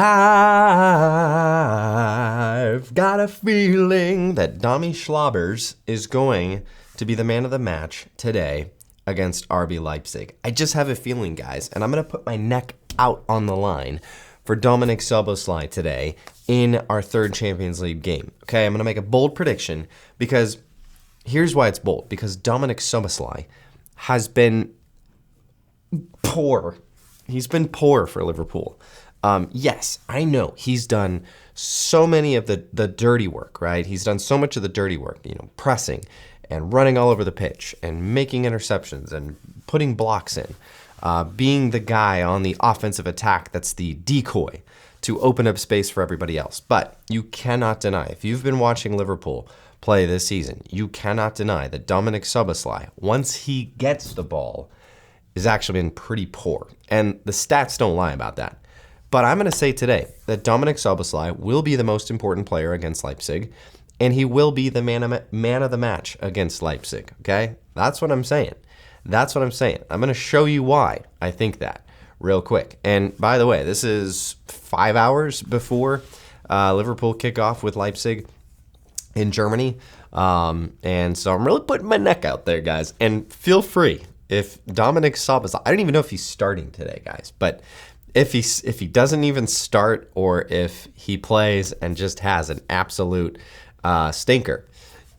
I've got a feeling that Dommy Schlobbers is going to be the man of the match today against RB Leipzig. I just have a feeling, guys, and I'm going to put my neck out on the line for Dominic Szoboszlai today in our third Champions League game. Okay, I'm going to make a bold prediction because here's why it's bold. Because Dominic Szoboszlai has been poor. He's been poor for Liverpool. Yes, I know he's done so many of the dirty work, right? He's done so much of the dirty work, pressing and running all over the pitch and making interceptions and putting blocks in, being the guy on the offensive attack that's the decoy to open up space for everybody else. But you cannot deny, if you've been watching Liverpool play this season, you cannot deny that Dominic Szoboszlai, once he gets the ball, has actually been pretty poor. And the stats don't lie about that. But I'm going to say today that Dominic Szoboszlai will be the most important player against Leipzig, and he will be the man of the match against Leipzig, okay? That's what I'm saying. That's what I'm saying. I'm going to show you why I think that real quick. And by the way, this is 5 hours before Liverpool kick off with Leipzig in Germany. And so I'm really putting my neck out there, guys. And feel free, if Dominic Szoboszlai, I don't even know if he's starting today, guys, but if he doesn't even start, or if he plays and just has an absolute stinker,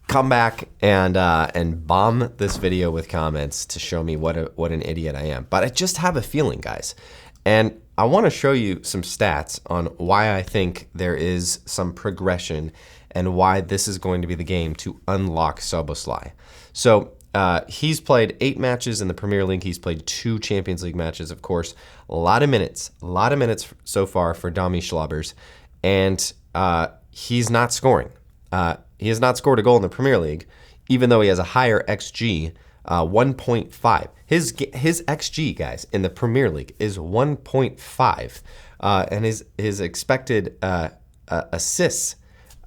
come back and bomb this video with comments to show me what an idiot I am. But I just have a feeling, guys, and I want to show you some stats on why I think there is some progression and why this is going to be the game to unlock Szoboszlai. So he's played 8 matches in the Premier League. He's played 2 Champions League matches, of course. A lot of minutes so far for Dommy Schlobbers, and he's not scoring. He has not scored a goal in the Premier League, even though he has a higher XG, 1.5. His XG, guys, in the Premier League is 1.5, and his expected assists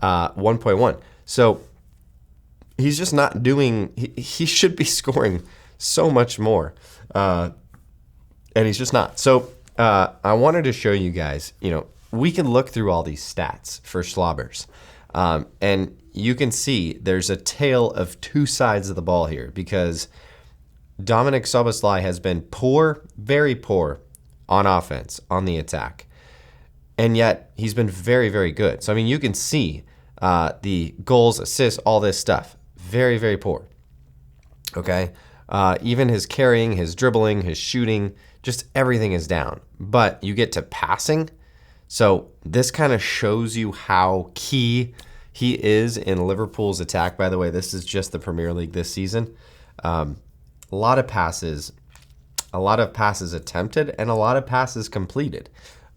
1.1. So he's just not doing. He should be scoring so much more, and he's just not. So I wanted to show you guys. We can look through all these stats for Schlobbers, and you can see there's a tale of 2 sides of the ball here, because Dominic Szoboszlai has been poor, very poor on offense, on the attack, and yet he's been very, very good. So I mean, you can see the goals, assists, all this stuff. Very, very poor. Okay? Even his carrying, his dribbling, his shooting, just everything is down. But you get to passing. So this kind of shows you how key he is in Liverpool's attack. By the way, this is just the Premier League this season. A lot of passes attempted, and a lot of passes completed.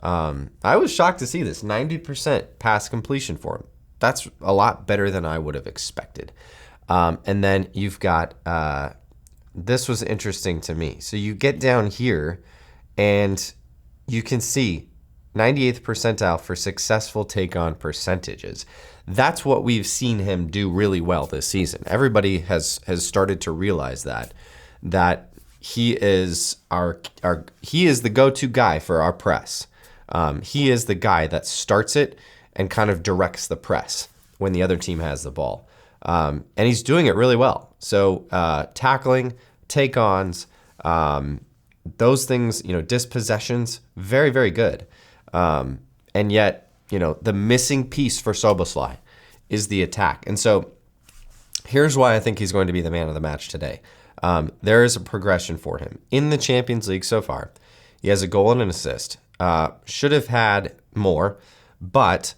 I was shocked to see this. 90% pass completion for him. That's a lot better than I would have expected. And then you've got, this was interesting to me. So you get down here and you can see 98th percentile for successful take-on percentages. That's what we've seen him do really well this season. Everybody has started to realize that he is he is the go-to guy for our press. He is the guy that starts it and kind of directs the press when the other team has the ball. And he's doing it really well. So tackling, take-ons, those things, dispossessions, very, very good. And yet, the missing piece for Szoboszlai is the attack. And so here's why I think he's going to be the man of the match today. There is a progression for him. In the Champions League so far, he has a goal and an assist. Should have had more, but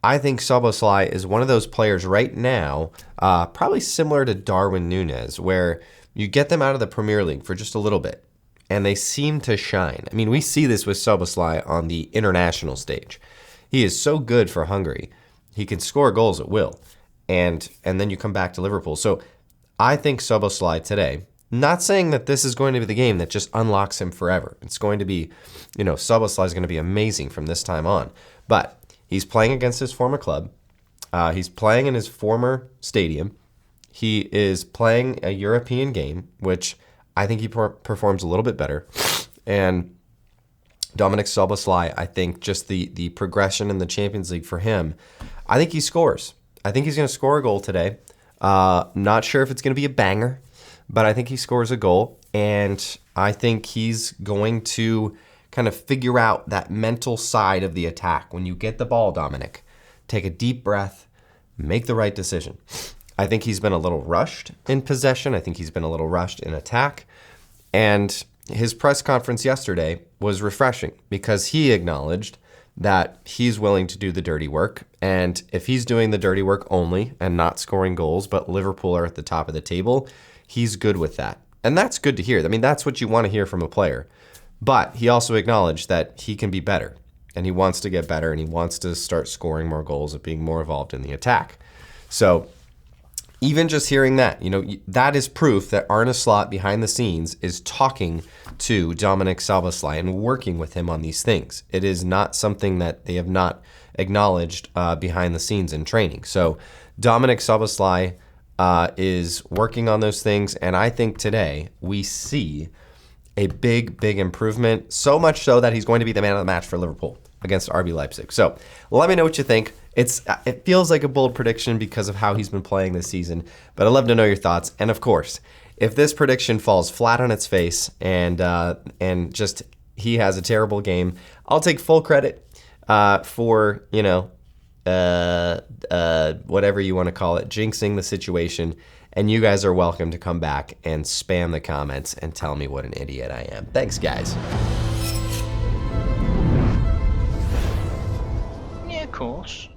I think Szoboszlai is one of those players right now, probably similar to Darwin Núñez, where you get them out of the Premier League for just a little bit, and they seem to shine. I mean, we see this with Szoboszlai on the international stage. He is so good for Hungary. He can score goals at will, and then you come back to Liverpool. So I think Szoboszlai today, not saying that this is going to be the game that just unlocks him forever. It's going to be, Szoboszlai is going to be amazing from this time on, but he's playing against his former club. He's playing in his former stadium. He is playing a European game, which I think he performs a little bit better. And Dominic Szoboszlai, I think just the progression in the Champions League for him, I think he scores. I think he's going to score a goal today. Not sure if it's going to be a banger, but I think he scores a goal. And I think he's going to kind of figure out that mental side of the attack. When you get the ball, Dominic, take a deep breath, make the right decision. I think he's been a little rushed in possession. I think he's been a little rushed in attack. And his press conference yesterday was refreshing because he acknowledged that he's willing to do the dirty work. And if he's doing the dirty work only and not scoring goals, but Liverpool are at the top of the table, he's good with that. And that's good to hear. I mean, that's what you want to hear from a player. But he also acknowledged that he can be better, and he wants to get better, and he wants to start scoring more goals and being more involved in the attack. So even just hearing that, that is proof that Arne Slot behind the scenes is talking to Dominic Szoboszlai and working with him on these things. It is not something that they have not acknowledged behind the scenes in training. So Dominic Szoboszlai is working on those things, and I think today we see a big, big improvement, so much so that he's going to be the man of the match for Liverpool against RB Leipzig. So let me know what you think. It feels like a bold prediction because of how he's been playing this season, but I'd love to know your thoughts. And of course, if this prediction falls flat on its face and just he has a terrible game, I'll take full credit for whatever you want to call it, jinxing the situation. And you guys are welcome to come back and spam the comments and tell me what an idiot I am. Thanks, guys. Yeah, of course.